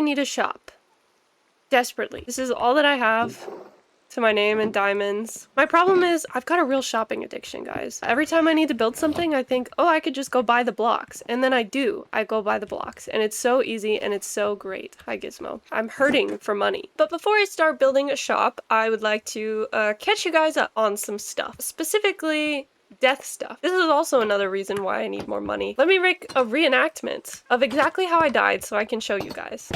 need a shop. Desperately. This is all that I have to my name in diamonds. My problem is I've got a real shopping addiction, guys. Every time I need to build something, I think, oh, I could just go buy the blocks. And then I do. I go buy the blocks. And it's so easy and it's so great. Hi, Gizmo. I'm hurting for money. But before I start building a shop, I would like to catch you guys up on some stuff. Specifically, death stuff. This is also another reason why I need more money. Let me make a reenactment of exactly how I died so I can show you guys.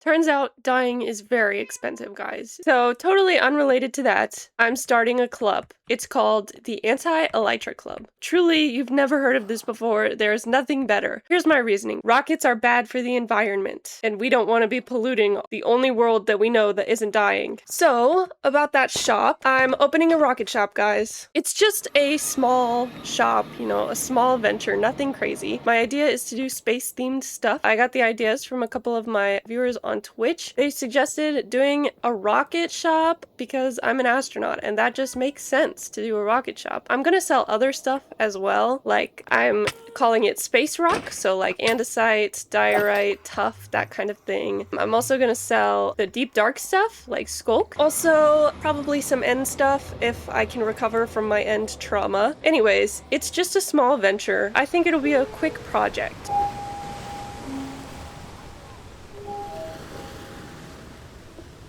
Turns out dying is very expensive, guys. So totally unrelated to that, I'm starting a club. It's called the Anti-Elytra Club. Truly, you've never heard of this before. There's nothing better. Here's my reasoning. Rockets are bad for the environment, and we don't want to be polluting the only world that we know that isn't dying. So, about that shop, I'm opening a rocket shop, guys. It's just a small shop, you know, a small venture, nothing crazy. My idea is to do space-themed stuff. I got the ideas from a couple of my viewers on Twitch. They suggested doing a rocket shop because I'm an astronaut, and that just makes sense to do a rocket shop. I'm gonna sell other stuff as well, like I'm calling it space rock, so like andesite, diorite, tuff, that kind of thing. I'm also gonna sell the deep dark stuff, like skulk. Also, probably some end stuff if I can recover from my end trauma. Anyways, it's just a small venture. I think it'll be a quick project.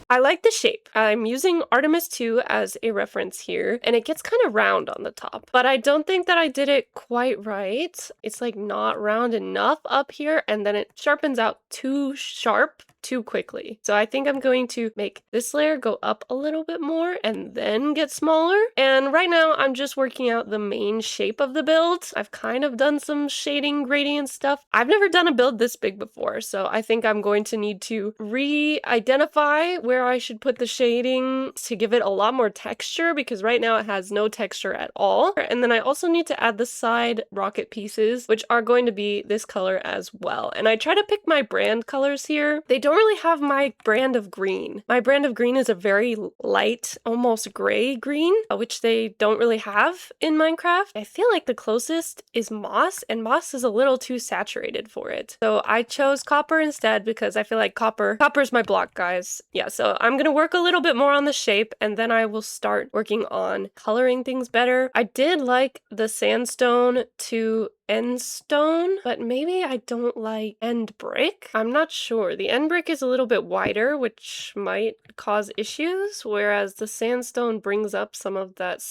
I like the shape. I'm using Artemis II as a reference here, and it gets kind of round on the top, but I don't think that I did it quite right. It's like not round enough up here, and then it sharpens out too sharp too quickly. So I think I'm going to make this layer go up a little bit more and then get smaller. And right now I'm just working out the main shape of the build. I've kind of done some shading gradient stuff. I've never done a build this big before, so I think I'm going to need to re-identify where I should put the shading to give it a lot more texture, because right now it has no texture at all. And then I also need to add the side rocket pieces, which are going to be this color as well. And I try to pick my brand colors here. They don't really have my brand of green. My brand of green is a very light, almost gray green, which they don't really have in Minecraft. I feel like the closest is moss, and moss is a little too saturated for it. So I chose copper instead because I feel like copper's my block, guys. Yeah, so I'm gonna work a little bit more on the shape, and then I will start working on coloring things better. I did like the sandstone to end stone, but maybe I don't like end brick. I'm not sure. The end brick is a little bit wider, which might cause issues, whereas the sandstone brings up some of that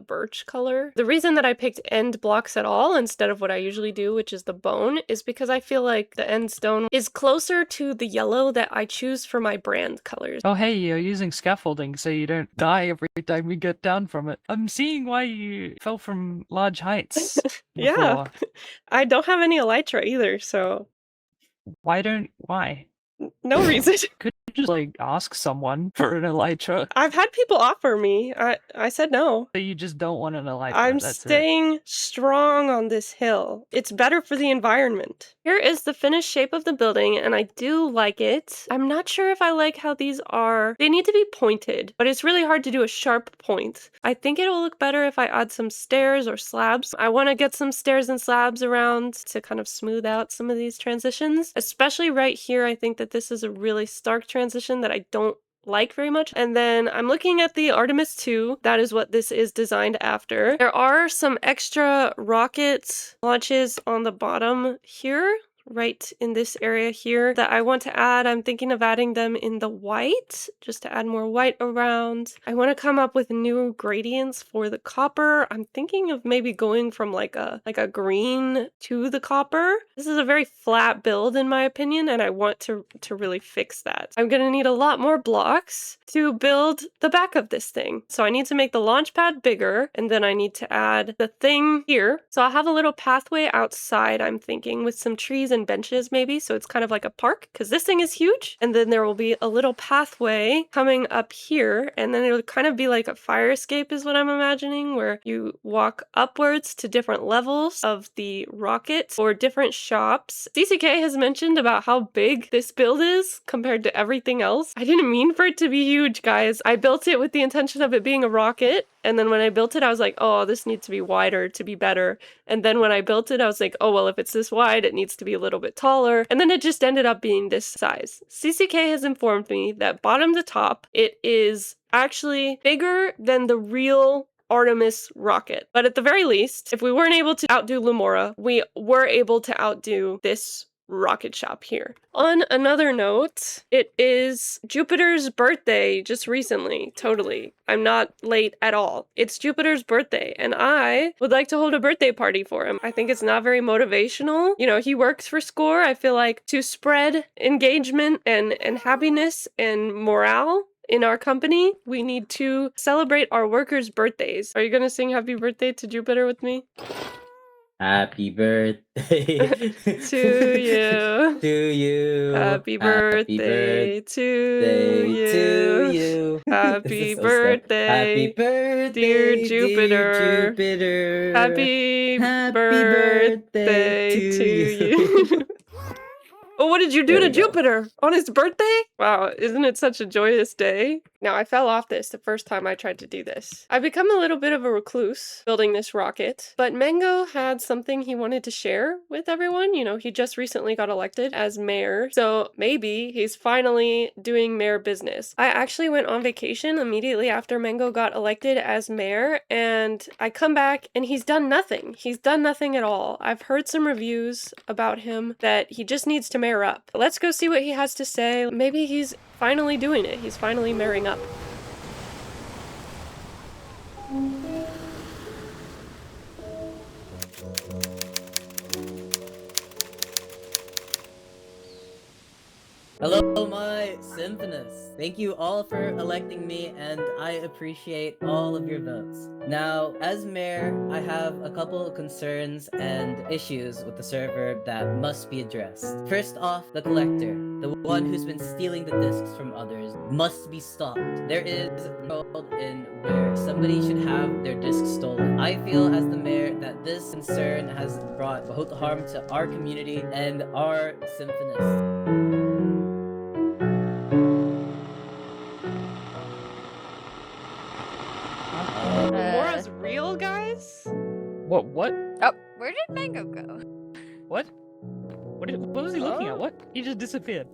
birch color. The reason that I picked end blocks at all instead of what I usually do, which is the bone, is because I feel like the end stone is closer to the yellow that I choose for my brand colors. Oh hey, you're using scaffolding so you don't die every time you get down from it. I'm seeing why you fell from large heights. Yeah. I don't have any elytra either, so Why? no reason. Could you just like ask someone for an elytra? I've had people offer me. I said no. So you just don't want an elytra. I'm staying strong on this hill. It's better for the environment. Here is the finished shape of the building, and I do like it. I'm not sure if I like how these are. They need to be pointed, but it's really hard to do a sharp point. I think it'll look better if I add some stairs or slabs. I want to get some stairs and slabs around to kind of smooth out some of these transitions. Especially right here, I think that this is a really stark transition that I don't like very much. And then I'm looking at the Artemis II. That is what this is designed after. There are some extra rocket launches on the bottom here, right in this area here that I want to add. I'm thinking of adding them in the white, just to add more white around. I want to come up with new gradients for the copper. I'm thinking of maybe going from like a green to the copper. This is a very flat build in my opinion, and I want to really fix that. I'm going to need a lot more blocks to build the back of this thing. So I need to make the launch pad bigger, and then I need to add the thing here. So I'll have a little pathway outside, I'm thinking, with some trees and benches maybe, so it's kind of like a park, because this thing is huge. And then there will be a little pathway coming up here, and then it'll kind of be like a fire escape is what I'm imagining, where you walk upwards to different levels of the rocket or different shops. CCK has mentioned about how big this build is compared to everything else. I didn't mean for it to be huge, guys. I built it with the intention of it being a rocket, and then when I built it, I was like, oh, this needs to be wider to be better. And then when I built it, I was like, oh, well, if it's this wide, it needs to be a little bit taller. And then it just ended up being this size. CCK has informed me that bottom to top, it is actually bigger than the real Artemis rocket. But at the very least, if we weren't able to outdo Lumora, we were able to outdo this rocket shop here. On another note, it is Jupiter's birthday just recently. Totally. I'm not late at all. It's Jupiter's birthday, and I would like to hold a birthday party for him. I think it's not very motivational. You know, he works for SCORE. I feel like to spread engagement and happiness and morale in our company, we need to celebrate our workers' birthdays. Are you gonna sing happy birthday to Jupiter with me? Happy birthday to you. To you. Happy birthday to you. Happy birthday, Happy birthday, dear Jupiter. Jupiter. Happy birthday to you. Oh, what did you do to Jupiter on his birthday? Wow, isn't it such a joyous day? Now, I fell off this the first time I tried to do this. I've become a little bit of a recluse building this rocket, but Mango had something he wanted to share with everyone. You know, he just recently got elected as mayor, so maybe he's finally doing mayor business. I actually went on vacation immediately after Mango got elected as mayor, and I come back and he's done nothing. He's done nothing at all. I've heard some reviews about him that he just needs to mayor up. But let's go see what he has to say. Maybe he's finally doing it. He's finally marrying up. Hello, my symphonists. Thank you all for electing me, and I appreciate all of your votes. Now, as mayor, I have a couple of concerns and issues with the server that must be addressed. First off, the collector, the one who's been stealing the discs from others, must be stopped. There is a world in where somebody should have their discs stolen. I feel as the mayor that this concern has brought both harm to our community and our symphonists. Laura's real, guys? What? Oh, where did Mango go? What? What was he looking at? What? He just disappeared.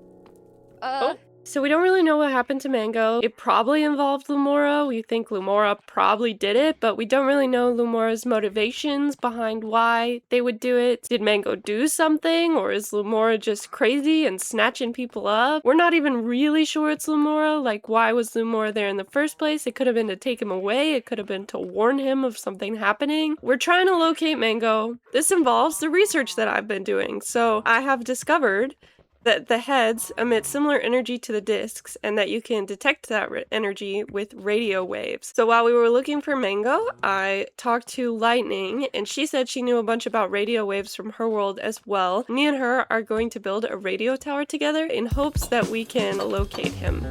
So we don't really know what happened to Mango. It probably involved Lumora. We think Lumora probably did it, but we don't really know Lumora's motivations behind why they would do it. Did Mango do something, or is Lumora just crazy and snatching people up? We're not even really sure it's Lumora. Like, why was Lumora there in the first place? It could have been to take him away. It could have been to warn him of something happening. We're trying to locate Mango. This involves the research that I've been doing. So I have discovered that the heads emit similar energy to the discs, and that you can detect that energy with radio waves. So while we were looking for Mango, I talked to Lightning, and she said she knew a bunch about radio waves from her world as well. Me and her are going to build a radio tower together in hopes that we can locate him.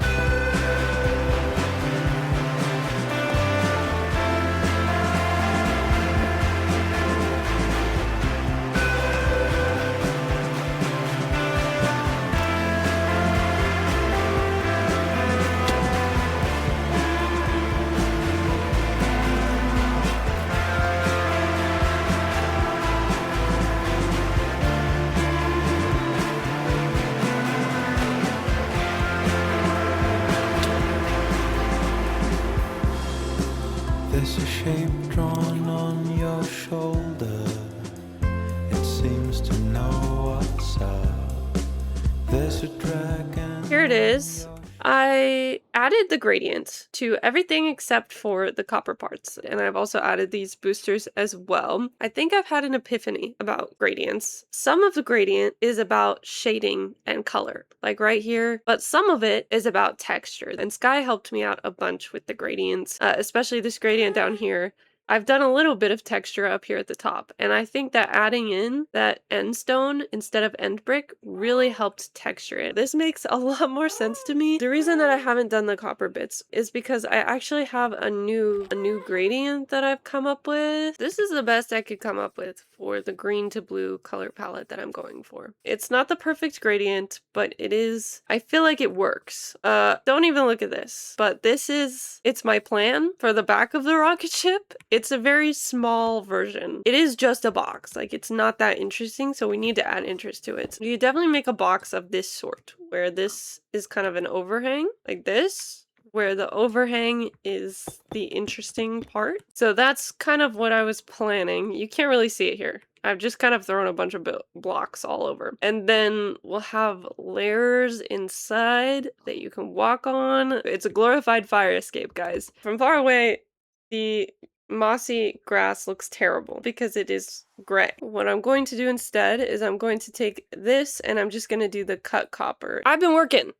Here it is. I added the gradient to everything except for the copper parts, and I've also added these boosters as well. I think I've had an epiphany about gradients. Some of the gradient is about shading and color, like right here, but some of it is about texture, and Sky helped me out a bunch with the gradients, especially this gradient down here. I've done a little bit of texture up here at the top, and I think that adding in that end stone instead of end brick really helped texture it. This makes a lot more sense to me. The reason that I haven't done the copper bits is because I actually have a new gradient that I've come up with. This is the best I could come up with for the green to blue color palette that I'm going for. It's not the perfect gradient, but it is, I feel like it works. Don't even look at this, but it's my plan for the back of the rocket ship. It's a very small version. It is just a box. Like, it's not that interesting, so we need to add interest to it. You definitely make a box of this sort, where this is kind of an overhang, like this, where the overhang is the interesting part. So that's kind of what I was planning. You can't really see it here. I've just kind of thrown a bunch of blocks all over. And then we'll have layers inside that you can walk on. It's a glorified fire escape, guys. From far away, the mossy grass looks terrible because it is gray. What I'm going to do instead is I'm going to take this and I'm just going to do the cut copper. I've been working.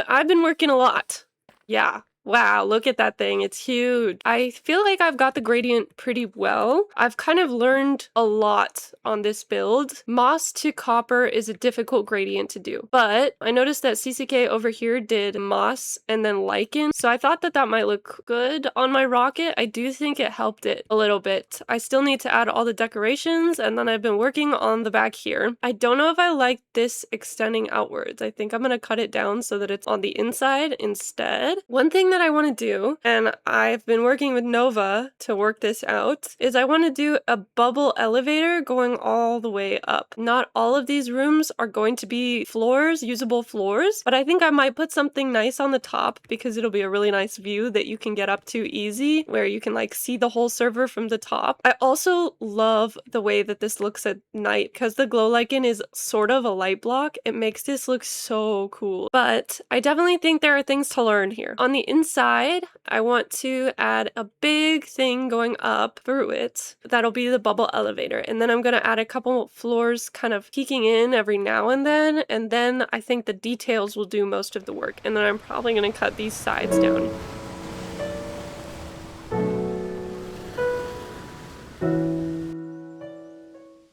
I've been working a lot. Yeah. Wow, look at that thing. It's huge. I feel like I've got the gradient pretty well. I've kind of learned a lot on this build. Moss to copper is a difficult gradient to do, but I noticed that CCK over here did moss and then lichen, so I thought that that might look good on my rocket. I do think it helped it a little bit. I still need to add all the decorations, and then I've been working on the back here. I don't know if I like this extending outwards. I think I'm gonna cut it down so that it's on the inside instead. One thing that I want to do, and I've been working with Nova to work this out, is I want to do a bubble elevator going all the way up. Not all of these rooms are going to be floors, usable floors, but I think I might put something nice on the top because it'll be a really nice view that you can get up to easy, where you can like see the whole server from the top. I also love the way that this looks at night because the glow lichen is sort of a light block. It makes this look so cool, but I definitely think there are things to learn here. On the inside, I want to add a big thing going up through it. That'll be the bubble elevator. And then I'm going to add a couple floors kind of peeking in every now and then I think the details will do most of the work. And then I'm probably going to cut these sides down.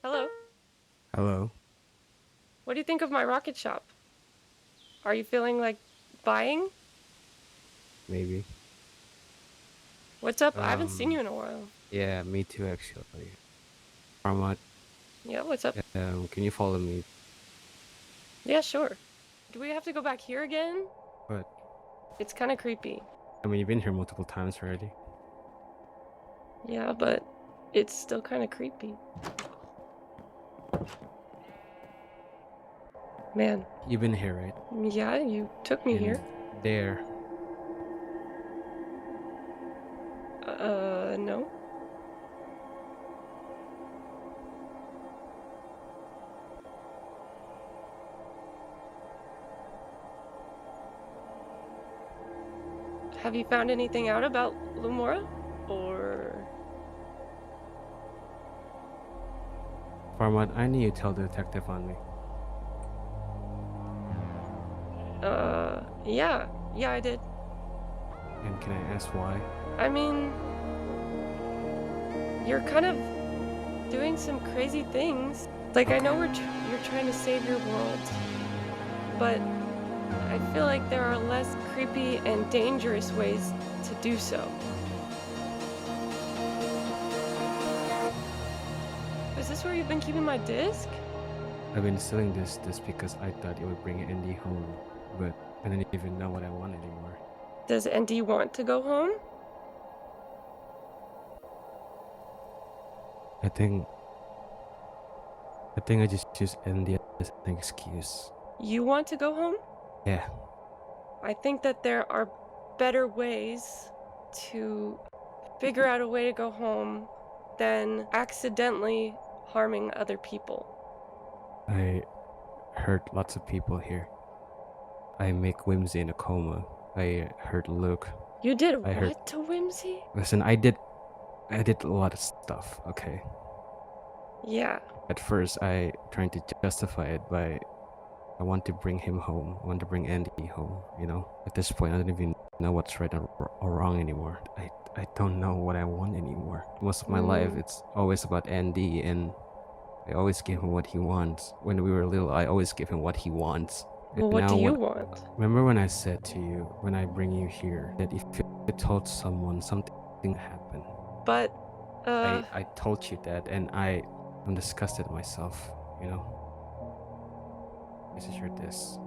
Hello. Hello. What do you think of my rocket shop? Are you feeling like buying? Maybe. What's up? I haven't seen you in a while. Yeah, me too, actually. Spaarmot, Yeah, what's up? can you follow me? Yeah, sure. Do we have to go back here again? But It's kind of creepy. I mean, you've been here multiple times already. Yeah, but it's still kind of creepy. Man, You've been here, right? yeah, you took me And here. there. No. Have you found anything out about Lumora? Or... Spaarmot, I need you to tell the detective on me. Yeah, I did. And can I ask why? I mean, you're kind of doing some crazy things. Like, I know you're trying to save your world, but I feel like there are less creepy and dangerous ways to do so. Is this where you've been keeping my disc? I've been selling this because I thought it would bring Andy home, but I didn't even know what I want anymore. Does Andy want to go home? I think I just use Andy as an excuse. You want to go home? Yeah. I think that there are better ways to figure out a way to go home than accidentally harming other people. I hurt lots of people here. I make Whimsy in a coma. I hurt Luke. You did I heard- what to Whimsy? Listen, I did a lot of stuff, okay? Yeah. At first, I trying to justify it by I want to bring him home. I want to bring Andy home, you know? At this point, I don't even know what's right or wrong anymore. I don't know what I want anymore. Most of my life, it's always about Andy, and I always give him what he wants. When we were little, I always give him what he wants. Well, And what now do you when- want? Remember when I said to you, when I bring you here, that if you told someone something happened, But, I told you that, and I'm disgusted myself, you know? This is your diss.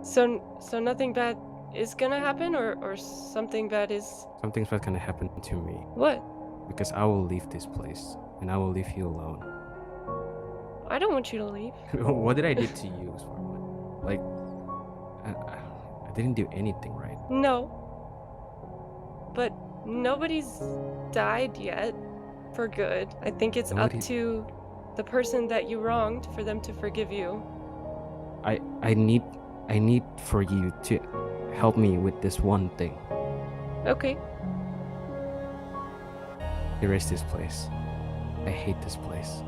so nothing bad is gonna happen, or something bad is Something's not gonna happen to me, what? because I will leave this place, and I will leave you alone. I don't want you to leave. What did I do to you, Sparmot? Like, I didn't do anything right. No. But nobody's died yet for good. I think it's Nobody- up to the person that you wronged for them to forgive you. I need for you to help me with this one thing. Okay. Erase this place. I hate this place.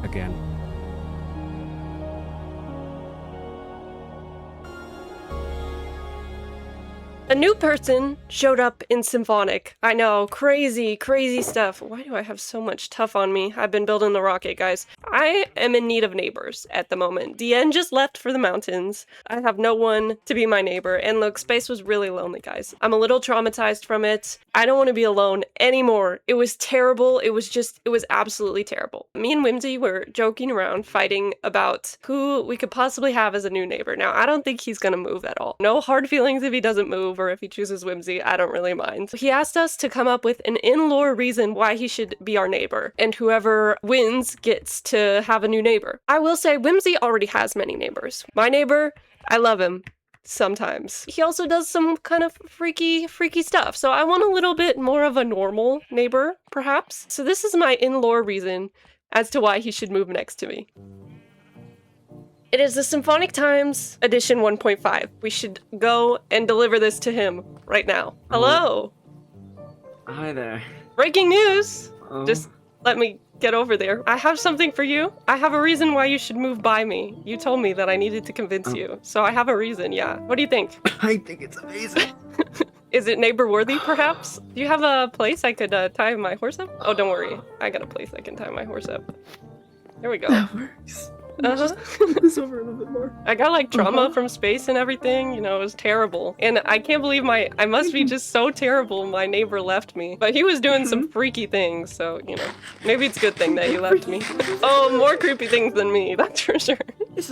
Again. A new person showed up in Symphonic. I know, crazy, crazy stuff. Why do I have so much tough on me? I've been building the rocket, guys. I am in need of neighbors at the moment. DN just left for the mountains. I have no one to be my neighbor. And look, space was really lonely, guys. I'm a little traumatized from it. I don't want to be alone anymore. It was terrible. It was absolutely terrible. Me and Whimsy were joking around, fighting about who we could possibly have as a new neighbor. Now, I don't think he's gonna move at all. No hard feelings if he doesn't move, or if he chooses Whimsy, I don't really mind. He asked us to come up with an in-lore reason why he should be our neighbor, and whoever wins gets to have a new neighbor. I will say Whimsy already has many neighbors. My neighbor, I love him. Sometimes. He also does some kind of freaky stuff, so I want a little bit more of a normal neighbor, perhaps. So this is my in-lore reason as to why he should move next to me. It is the Symphonic Times edition 1.5. We should go and deliver this to him right now. Hello! Hi there. Breaking news! Oh, Just let me get over there. I have something for you. I have a reason why you should move by me. You told me that I needed to convince you, so I have a reason, yeah. What do you think? I think it's amazing. Is it neighbor worthy, perhaps? Do you have a place I could tie my horse up? Oh, don't worry. I got a place I can tie my horse up. There we go. That works. Uh-huh. Put this over a little bit more. I got like trauma from space and everything, you know, it was terrible. And I can't believe I must be just so terrible my neighbor left me. But he was doing some freaky things, so, you know, maybe it's a good thing that he left me. Oh, more creepy things than me, that's for sure. This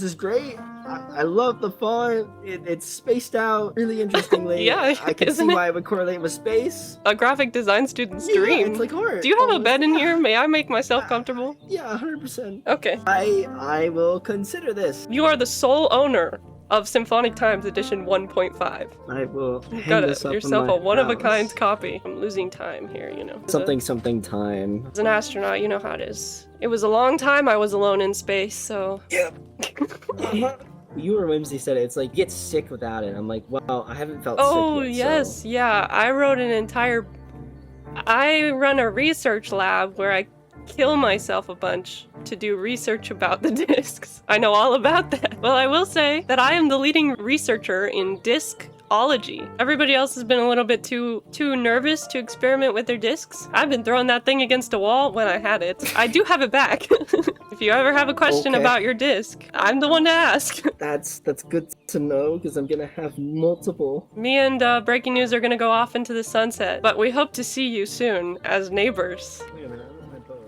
is great. I love the font. It's spaced out really interestingly. Yeah, I can see isn't it? why it would correlate with space. A graphic design student's Yeah, dream. it's like art. Do you have a almost. bed in Yeah. here? May I make myself comfortable? Yeah, 100%. Okay. I will consider this. You are the sole owner of Symphonic Times edition 1.5. I will You hang got this up yourself in a my one-of-a-kind house. copy. I'm losing time here, you know. Something time. As an astronaut, you know how it is. It was a long time I was alone in space, so... Yep. You or Whimsy said it. It's like, you get sick without it. I'm like, wow, I haven't felt Oh, sick yet, yes, so- yeah. I wrote an entire... I run a research lab where I kill myself a bunch to do research about the discs. I know all about that. Well, I will say that I am the leading researcher in discology. Everybody else has been a little bit too nervous to experiment with their discs. I've been throwing that thing against a wall when I had it. I do have it back. If you ever have a question Okay. about your disc, I'm the one to ask. That's good to know, because I'm gonna have multiple. Me and Breaking News are gonna go off into the sunset, but we hope to see you soon as neighbors. Wait a minute, where's my boat?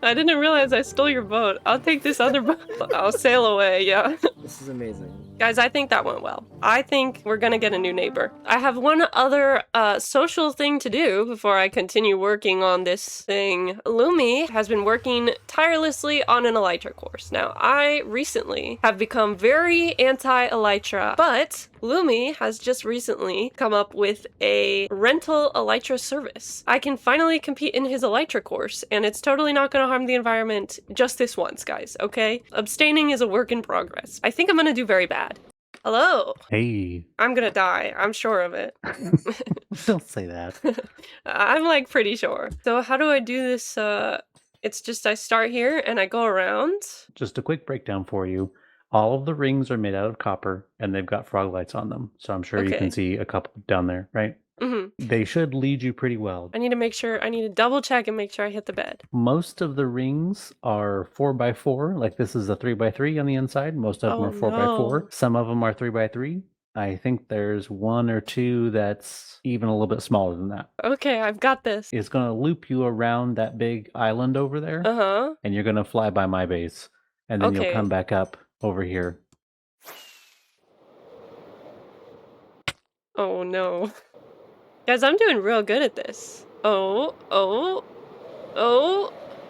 I didn't realize I stole your boat. I'll take this other boat. I'll sail away, yeah. This is amazing. Guys, I think that went well. I think we're gonna get a new neighbor. I have one other social thing to do before I continue working on this thing. Lumi has been working tirelessly on an elytra course. Now, I recently have become very anti-elytra, but Lumi has just recently come up with a rental elytra service. I can finally compete in his elytra course, and it's totally not gonna harm the environment just this once, guys, okay? Abstaining is a work in progress. I think I'm gonna do very bad. Hello. Hey, I'm gonna die. I'm sure of it. don't say that. I'm like pretty sure. So how do I do this? It's just I start here and I go around. Just a quick breakdown for you. All of the rings are made out of copper and they've got frog lights on them. So I'm sure you can Okay. see a couple down there, right? They should lead you pretty well. I need to make sure, I need to double check and make sure I hit the bed. Most of the rings are 4x4, like this is a 3x3 on the inside. Most of them Oh, are 4x4. no. Some of them are 3x3. I think there's one or two that's even a little bit smaller than that. Okay, I've got this. It's going to loop you around that big island over there, Uh-huh. and you're going to fly by my base, and then you'll Okay. come back up over here. Oh no. Guys, I'm doing real good at this. Oh.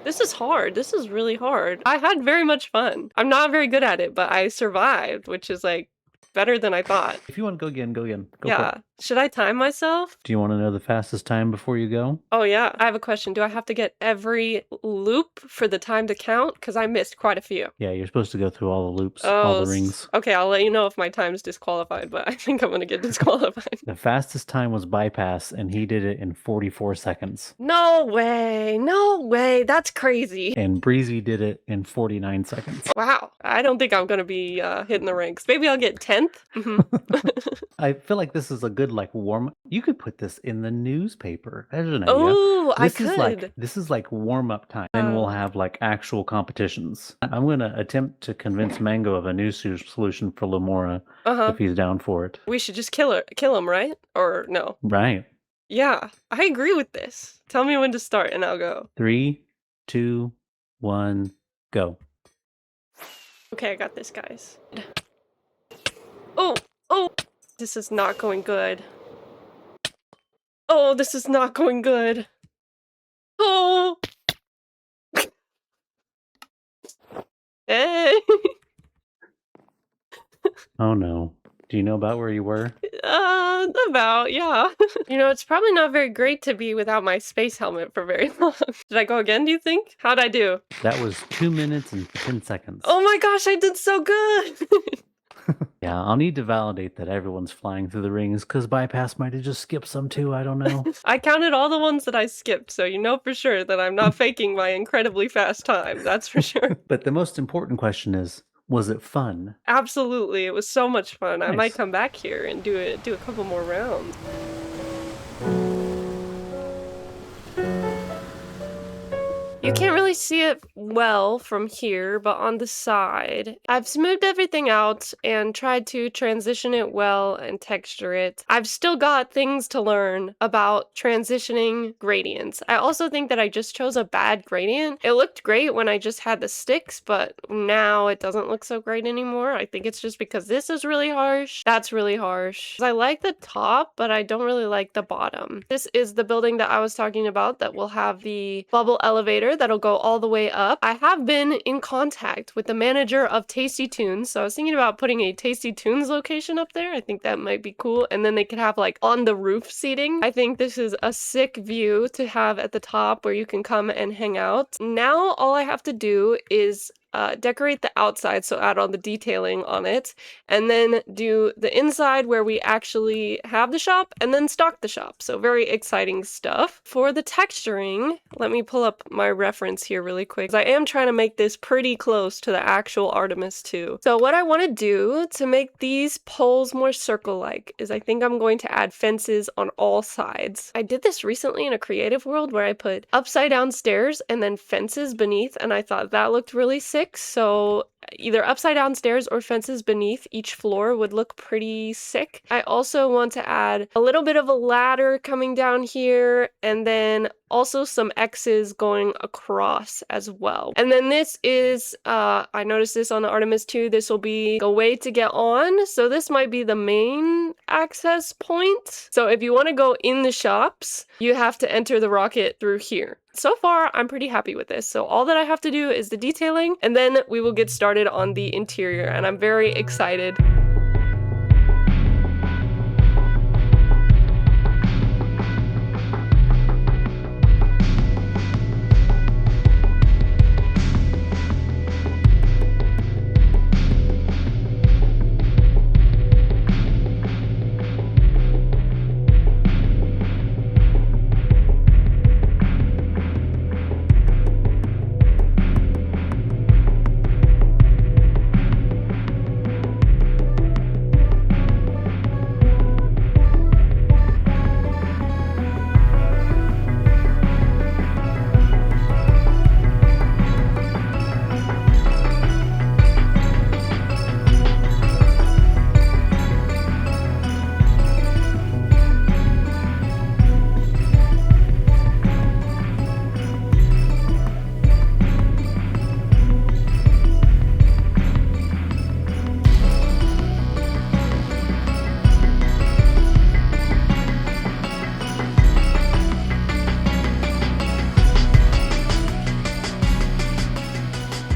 This is hard. This is really hard. I had very much fun. I'm not very good at it, but I survived, which is like better than I thought. If you want to go again, go again. Go for Yeah. it. Should I time myself? Do you want to know the fastest time before you go? Oh yeah. I have a question. Do I have to get every loop for the time to count? Because I missed quite a few. Yeah, you're supposed to go through all the loops, all Oh, the rings. okay. I'll let you know if my time's disqualified, but I think I'm gonna get disqualified. The fastest time was bypass, and he did it in 44 seconds. No way. No way. That's crazy. And Breezy did it in 49 seconds. Wow. I don't think I'm gonna be hitting the ranks. Maybe I'll get 10th. I feel like this is a good warm. You could put this in the newspaper. There's an idea. Oh, I This is could. this is like warm up time. Then we'll have like actual competitions. I'm gonna attempt to convince Mango of a new solution for Lamora Uh-huh. if he's down for it. We should just kill him, right? Or no? Right. Yeah, I agree with this. Tell me when to start and I'll go. 3, 2, 1, go. Okay, I got this, guys. Oh, this is not going good. Oh, this is not going good. Oh. Hey. Oh no. Do you know about where you were? About, yeah. You know, it's probably not very great to be without my space helmet for very long. Did I go again, do you think? How'd I do? That was 2 minutes and 10 seconds. Oh my gosh, I did so good! Yeah, I'll need to validate that everyone's flying through the rings, because bypass might have just skipped some too, I don't know. I counted all the ones that I skipped, so you know for sure that I'm not faking my incredibly fast time, that's for sure. But the most important question is, was it fun? Absolutely, it was so much fun. I might Nice. come back here and do a couple more rounds. You can't really see it well from here, but on the side, I've smoothed everything out and tried to transition it well and texture it. I've still got things to learn about transitioning gradients. I also think that I just chose a bad gradient. It looked great when I just had the sticks, but now it doesn't look so great anymore. I think it's just because this is really harsh. That's really harsh. I like the top, but I don't really like the bottom. This is the building that I was talking about that will have the bubble elevator that'll go all the way up. I have been in contact with the manager of Tasty Tunes, so I was thinking about putting a Tasty Tunes location up there. I think that might be cool, and then they could have like on the roof seating. I think this is a sick view to have at the top where you can come and hang out. Now all I have to do is decorate the outside, so add all the detailing on it, and then do the inside where we actually have the shop and then stock the shop. So very exciting stuff. For the texturing, let me pull up my reference here really quick. I am trying to make this pretty close to the actual Artemis II. So what I want to do to make these poles more circle-like is I think I'm going to add fences on all sides. I did this recently in a creative world where I put upside down stairs and then fences beneath, and I thought that looked really sick. So either upside down stairs or fences beneath each floor would look pretty sick. I also want to add a little bit of a ladder coming down here, and then also some X's going across as well. And then this is, I noticed this on the Artemis II, this will be a way to get on. So this might be the main access point. So if you want to go in the shops, you have to enter the rocket through here. So far, I'm pretty happy with this. So all that I have to do is the detailing, and then we will get started on the interior, and I'm very excited.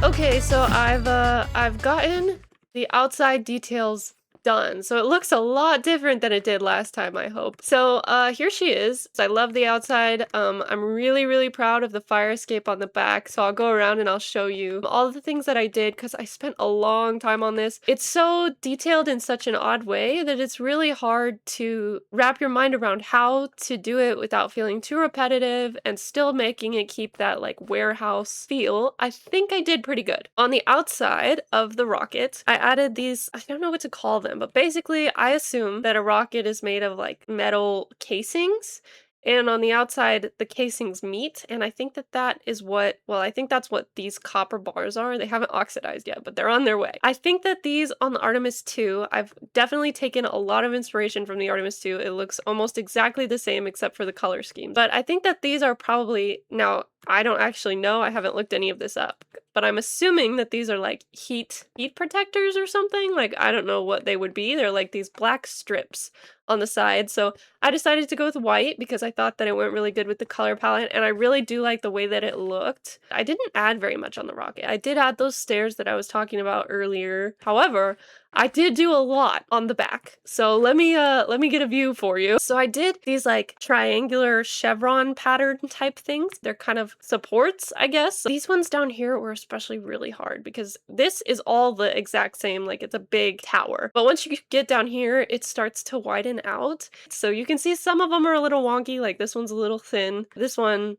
Okay, so I've gotten the outside details done. So it looks a lot different than it did last time, I hope. So here she is. I love the outside. I'm really proud of the fire escape on the back. So I'll go around and I'll show you all of the things that I did because I spent a long time on this. It's so detailed in such an odd way that it's really hard to wrap your mind around how to do it without feeling too repetitive and still making it keep that like warehouse feel. I think I did pretty good. On the outside of the rocket, I added these, I don't know what to call them, but basically I assume that a rocket is made of like metal casings, and on the outside the casings meet, and I think that that is what, well, I think that's what these copper bars are. They haven't oxidized yet, but they're on their way. I think that these on the Artemis II, I've definitely taken a lot of inspiration from the Artemis II. It looks almost exactly the same except for the color scheme. But I think that these are probably, now I don't actually know, I haven't looked any of this up, but I'm assuming that these are like heat protectors or something. Like, I don't know what they would be. They're like these black strips on the side. So I decided to go with white because I thought that it went really good with the color palette, and I really do like the way that it looked. I didn't add very much on the rocket. I did add those stairs that I was talking about earlier. However, I did do a lot on the back. So let me get a view for you. So I did these like triangular chevron pattern type things. They're kind of supports, I guess. These ones down here were especially really hard because this is all the exact same, like it's a big tower. But once you get down here, it starts to widen out. So you can see some of them are a little wonky, like this one's a little thin. This one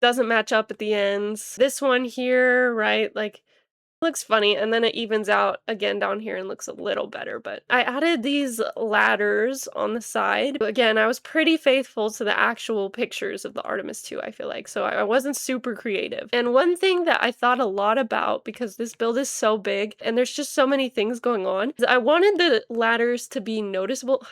doesn't match up at the ends. This one here, right, like looks funny, and then it evens out again down here and looks a little better. But I added these ladders on the side. Again, I was pretty faithful to the actual pictures of the Artemis II, I feel like, so I wasn't super creative. And one thing that I thought a lot about, because this build is so big and there's just so many things going on, is I wanted the ladders to be noticeable.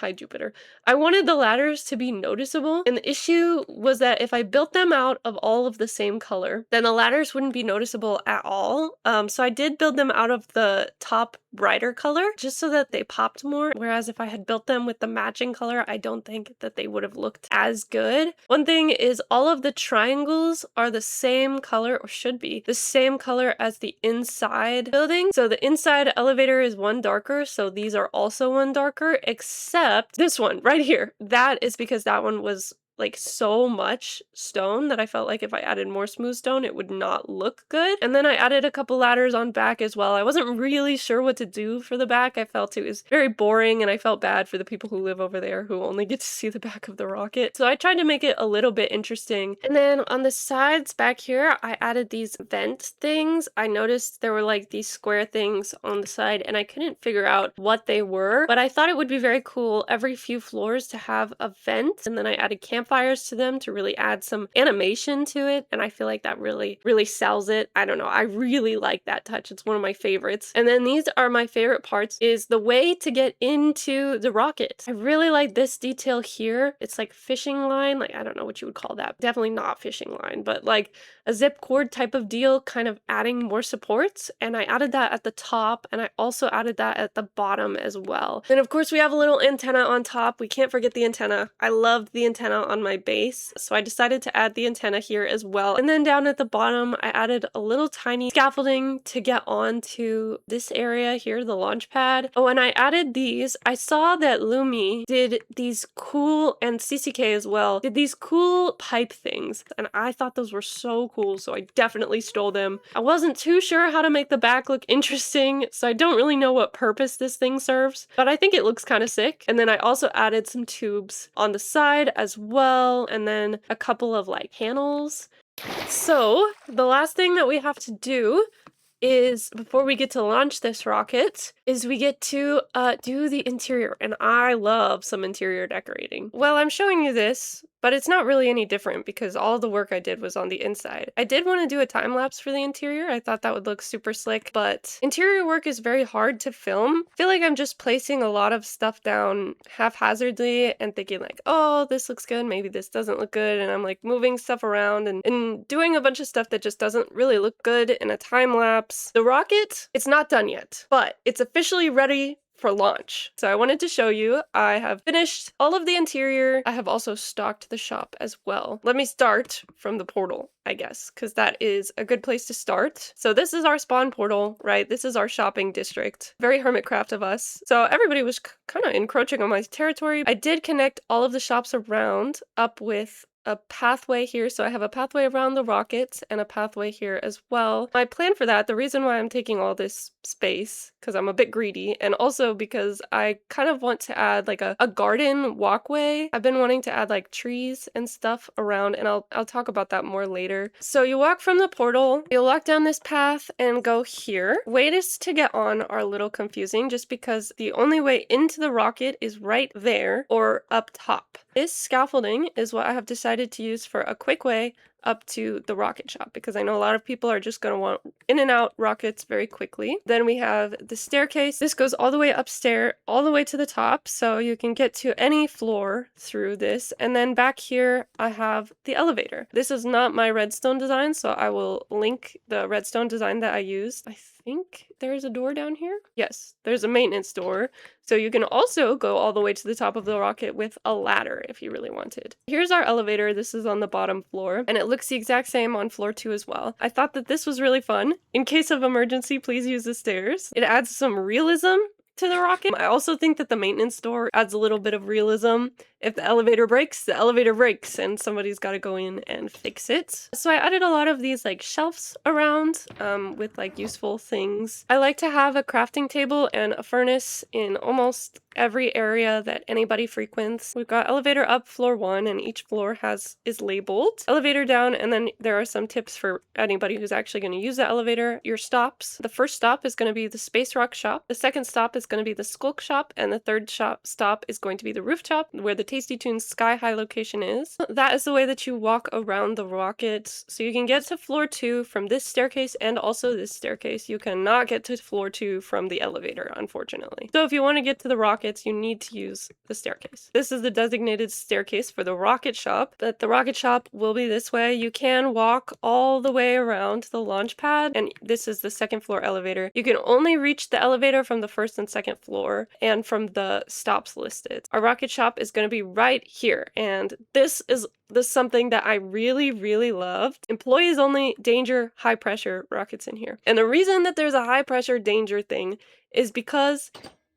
Hi, Jupiter. I wanted the ladders to be noticeable, and the issue was that if I built them out of all of the same color, then the ladders wouldn't be noticeable at all. So I did build them out of the top brighter color just so that they popped more, whereas if I had built them with the matching color, I don't think that they would have looked as good. One thing is all of the triangles are the same color, or should be the same color as the inside building. So the inside elevator is one darker, so these are also one darker, except this one right here. That is because that one was like so much stone that I felt like if I added more smooth stone, it would not look good. And then I added a couple ladders on back as well. I wasn't really sure what to do for the back. I felt it was very boring, and I felt bad for the people who live over there who only get to see the back of the rocket. So I tried to make it a little bit interesting. And then on the sides back here, I added these vent things. I noticed there were like these square things on the side, and I couldn't figure out what they were, but I thought it would be very cool every few floors to have a vent. And then I added camp campfires to them to really add some animation to it, and I feel like that really sells it. I don't know, I really like that touch. It's one of my favorites. And then these are my favorite parts, is the way to get into the rocket. I really like this detail here. It's like fishing line, like I don't know what you would call that. Definitely not fishing line, but like a zip cord type of deal, kind of adding more supports. And I added that at the top, and I also added that at the bottom as well. Then of course we have a little antenna on top. We can't forget the antenna. I loved the antenna on my base, so I decided to add the antenna here as well. And then down at the bottom, I added a little tiny scaffolding to get onto this area here, the launch pad. Oh, and I added these. I saw that Lumi did these cool, and CCK as well, did these cool pipe things, and I thought those were so cool, so I definitely stole them. I wasn't too sure how to make the back look interesting, so I don't really know what purpose this thing serves, but I think it looks kind of sick. And then I also added some tubes on the side as well, and then a couple of like panels. So the last thing that we have to do is, before we get to launch this rocket, is we get to do the interior, and I love some interior decorating. Well, I'm showing you this, but it's not really any different because all the work I did was on the inside. I did want to do a time lapse for the interior. I thought that would look super slick, but interior work is very hard to film. I feel like I'm just placing a lot of stuff down haphazardly and thinking like, oh, this looks good, maybe this doesn't look good, and I'm like moving stuff around and doing a bunch of stuff that just doesn't really look good in a time lapse. The rocket, it's not done yet, but it's officially ready for launch. So I wanted to show you, I have finished all of the interior. I have also stocked the shop as well. Let me start from the portal, I guess, because that is a good place to start. So this is our spawn portal, right? This is our shopping district. Very Hermitcraft of us. So everybody was kind of encroaching on my territory. I did connect all of the shops around up with a pathway here, so I have a pathway around the rocket and a pathway here as well. My plan for that, the reason why I'm taking all this space, because I'm a bit greedy, and also because I kind of want to add like a garden walkway. I've been wanting to add like trees and stuff around, and I'll talk about that more later. So you walk from the portal, you'll walk down this path and go here. Ways to get on are a little confusing just because the only way into the rocket is right there or up top. This scaffolding is what I have decided to use for a quick way up to the rocket shop, because I know a lot of people are just going to want in and out rockets very quickly. Then we have the staircase. This goes all the way upstairs, all the way to the top, so you can get to any floor through this. And then back here, I have the elevator. This is not my redstone design, so I will link the redstone design that I used. I think there's a door down here. Yes, there's a maintenance door. So you can also go all the way to the top of the rocket with a ladder if you really wanted. Here's our elevator. This is on the bottom floor, and it looks the exact same on floor 2 as well. I thought that this was really fun. In case of emergency, please use the stairs. It adds some realism to the rocket. I also think that the maintenance door adds a little bit of realism. If the elevator breaks, and somebody's got to go in and fix it. So I added a lot of these like shelves around with like useful things. I like to have a crafting table and a furnace in almost every area that anybody frequents. We've got elevator up floor 1, and each floor is labeled. Elevator down, and then there are some tips for anybody who's actually going to use the elevator. Your stops. The first stop is going to be the Space Rock shop. The second stop is going to be the Skulk shop, and the third stop is going to be the Roof shop, where the Tasty Tunes Sky High location is. That is the way that you walk around the rocket. So you can get to floor 2 from this staircase and also this staircase. You cannot get to floor 2 from the elevator, unfortunately. So if you want to get to the rockets, you need to use the staircase. This is the designated staircase for the rocket shop, but the rocket shop will be this way. You can walk all the way around the launch pad, and this is the second floor elevator. You can only reach the elevator from the first and second floor and from the stops listed. Our rocket shop is going to be right here, and this is something that I really loved. Employees only, danger, high pressure rockets in here. And the reason that there's a high pressure danger thing is because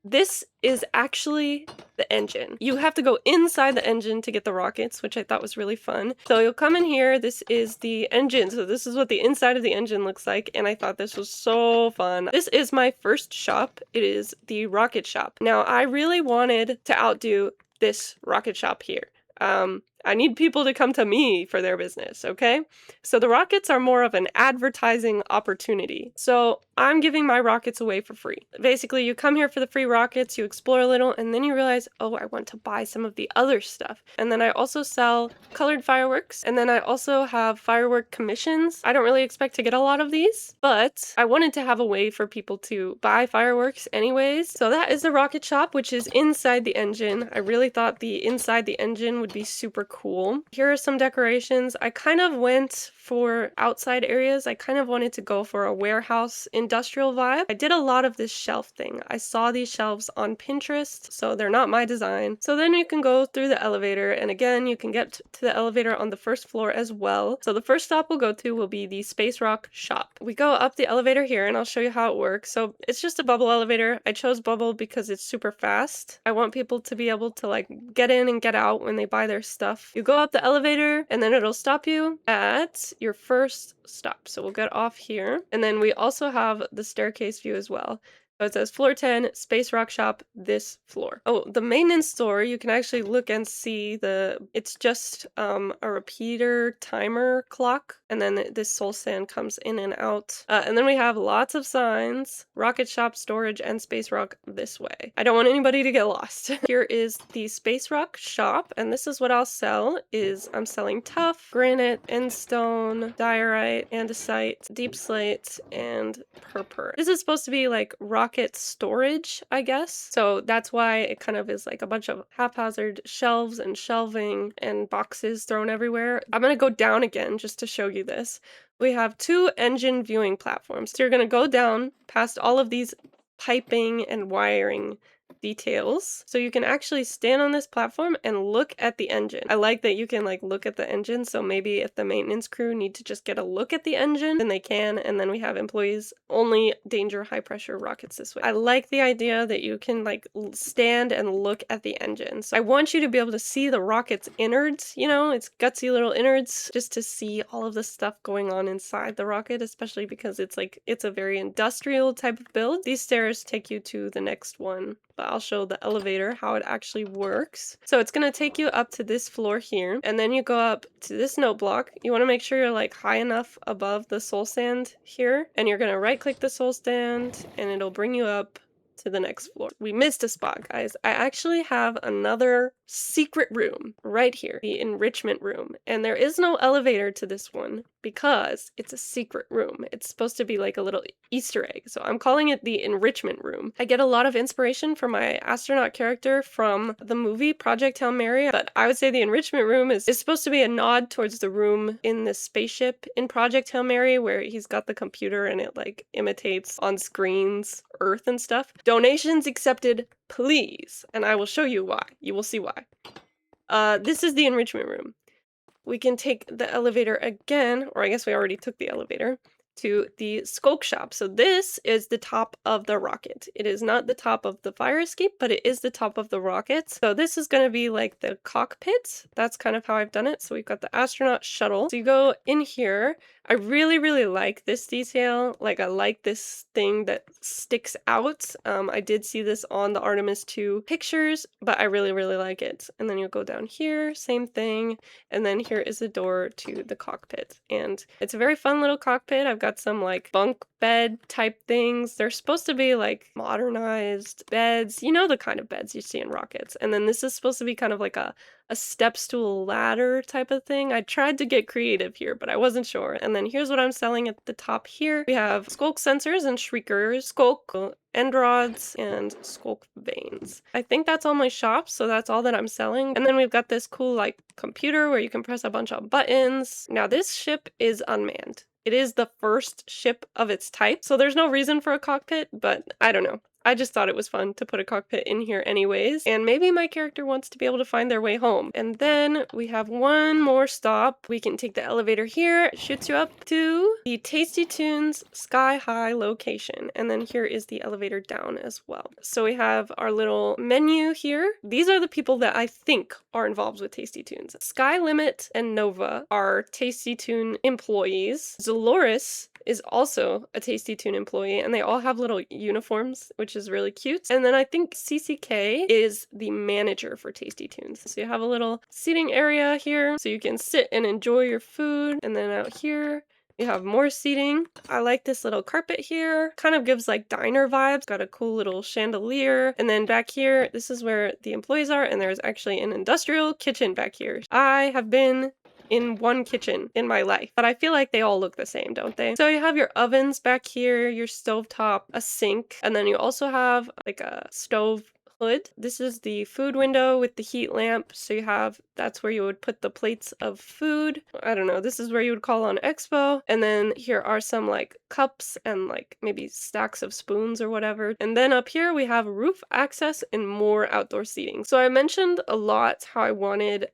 this is actually the engine. You have to go inside the engine to get the rockets, which I thought was really fun. So you'll come in here, this is the engine. So this is what the inside of the engine looks like, and I thought this was so fun. This is my first shop. It is the rocket shop. Now, I really wanted to outdo this rocket shop here. I need people to come to me for their business, okay? So the rockets are more of an advertising opportunity. So I'm giving my rockets away for free. Basically, you come here for the free rockets, you explore a little, and then you realize, oh, I want to buy some of the other stuff. And then I also sell colored fireworks, and then I also have firework commissions. I don't really expect to get a lot of these, but I wanted to have a way for people to buy fireworks anyways. So that is the rocket shop, which is inside the engine. I really thought the inside the engine would be super cool. Here are some decorations. I kind of went for outside areas. I kind of wanted to go for a warehouse industrial vibe. I did a lot of this shelf thing. I saw these shelves on Pinterest, so they're not my design. So then you can go through the elevator, and again, you can get to the elevator on the first floor as well. So the first stop we'll go to will be the Space Rock shop. We go up the elevator here, and I'll show you how it works. So it's just a bubble elevator. I chose bubble because it's super fast. I want people to be able to like get in and get out when they buy their stuff. You go up the elevator, and then it'll stop you at your first stop. So we'll get off here. And then we also have the staircase view as well. So it says floor 10, Space Rock Shop, this floor. Oh, the maintenance store, you can actually look and see it's just a repeater timer clock. And then this soul sand comes in and out. And then we have lots of signs, rocket shop, storage, and Space Rock this way. I don't want anybody to get lost. Here is the Space Rock shop. And this is what I'll sell I'm selling tuff, granite, endstone, diorite, andesite, deep slate, and purpur. This is supposed to be like rocket storage, I guess. So that's why it kind of is like a bunch of haphazard shelves and shelving and boxes thrown everywhere. I'm going to go down again just to show you this. We have 2 engine viewing platforms. So you're going to go down past all of these piping and wiring details. So you can actually stand on this platform and look at the engine. I like that you can like look at the engine. So maybe if the maintenance crew need to just get a look at the engine, then they can. And then we have employees only danger high pressure rockets this way. I like the idea that you can like stand and look at the engine. So I want you to be able to see the rocket's innards, you know, its gutsy little innards, just to see all of the stuff going on inside the rocket, especially because it's a very industrial type of build. These stairs take you to the next one. But I'll show the elevator how it actually works. So it's going to take you up to this floor here, and then you go up to this note block. You want to make sure you're like high enough above the soul sand here, and you're going to right click the soul stand and it'll bring you up to the next floor. We missed a spot, guys. I actually have another secret room right here, the enrichment room, and there is no elevator to this one because it's a secret room. It's supposed to be like a little Easter egg, so I'm calling it the enrichment room. I get a lot of inspiration for my astronaut character from the movie Project Hail Mary, but I would say the enrichment room is supposed to be a nod towards the room in the spaceship in Project Hail Mary where he's got the computer and it like imitates on screens Earth and stuff. Donations accepted, please. And I will show you why. You will see why. This is the enrichment room. We can take the elevator again, or I guess we already took the elevator, to the skulk shop. So this is the top of the rocket. It is not the top of the fire escape, but it is the top of the rocket. So this is going to be like the cockpit. That's kind of how I've done it. So we've got the astronaut shuttle. So you go in here. I really, really like this detail. Like I like this thing that sticks out. I did see this on the Artemis II pictures, but I really, really like it. And then you'll go down here, same thing. And then here is the door to the cockpit. And it's a very fun little cockpit. I've got some like bunk bed type things. They're supposed to be like modernized beds, you know, the kind of beds you see in rockets. And then this is supposed to be kind of like a step stool ladder type of thing. I tried to get creative here, but I wasn't sure. And then here's what I'm selling at the top here. We have skulk sensors and shriekers, skulk end rods, and skulk vanes. I think that's all my shop, so that's all that I'm selling. And then we've got this cool like computer where you can press a bunch of buttons. Now this ship is unmanned. It is the first ship of its type, so there's no reason for a cockpit, but I don't know. I just thought it was fun to put a cockpit in here anyways, and maybe my character wants to be able to find their way home. And then we have one more stop. We can take the elevator here. It shoots you up to the Tasty Tunes Sky High location, and then here is the elevator down as well. So we have our little menu here. These are the people that I think are involved with Tasty Tunes. Sky Limit and Nova are Tasty Tune employees. Zoloris is also a Tasty Tune employee, and they all have little uniforms, which is really cute. And then I think CCK is the manager for Tasty Tunes. So you have a little seating area here, so you can sit and enjoy your food. And then out here, You have more seating. I like this little carpet here. Kind of gives like diner vibes. Got a cool little chandelier. And then back here, this is where the employees are, and there's actually an industrial kitchen back here. I have been in one kitchen in my life, but I feel like they all look the same, don't they? So you have your ovens back here, your stovetop, a sink, and then you also have like a stove hood. This is the food window with the heat lamp. So you have, that's where you would put the plates of food. I don't know, this is where you would call on expo. And then here are some like cups and like maybe stacks of spoons or whatever. And then up here we have roof access and more outdoor seating. So I mentioned a lot how I wanted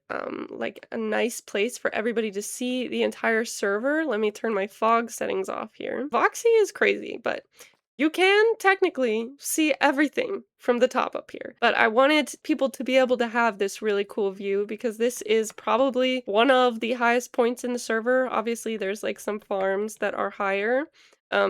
like a nice place for everybody to see the entire server. Let me turn my fog settings off here. Voxy is crazy, but you can technically see everything from the top up here, but I wanted people to be able to have this really cool view because this is probably one of the highest points in the server. Obviously, there's like some farms that are higher,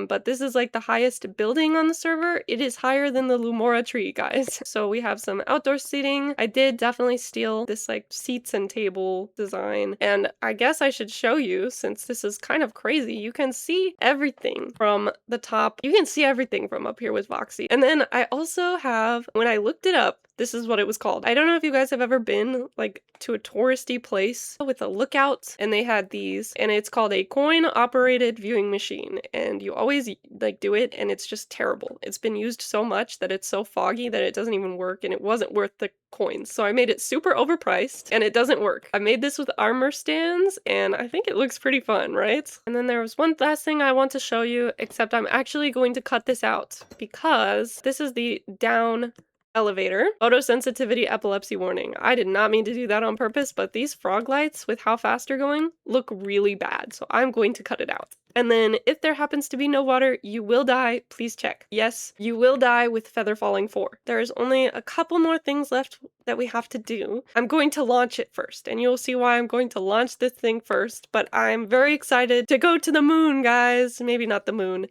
but this is like the highest building on the server. It is higher than the Lumora tree, guys. So we have some outdoor seating. I did definitely steal this like seats and table design, and I guess I should show you since this is kind of crazy. You can see everything from the top. You can see everything from up here with Voxy. And then I also have, when I looked it up, this is what it was called. I don't know if you guys have ever been like to a touristy place with a lookout, and they had these, and it's called a coin operated viewing machine, and you always like do it, and it's just terrible. It's been used so much that it's so foggy that it doesn't even work, and it wasn't worth the coins. So I made it super overpriced, and it doesn't work. I made this with armor stands, and I think it looks pretty fun, right? And then there was one last thing I want to show you, except I'm actually going to cut this out because this is the down elevator. Photosensitivity epilepsy warning. I did not mean to do that on purpose, but these frog lights with how fast they're going look really bad, so I'm going to cut it out. And then if there happens to be no water, you will die. Please check. Yes, you will die with Feather Falling 4. There's only a couple more things left that we have to do. I'm going to launch it first, and you'll see why I'm going to launch this thing first, but I'm very excited to go to the moon, guys. Maybe not the moon.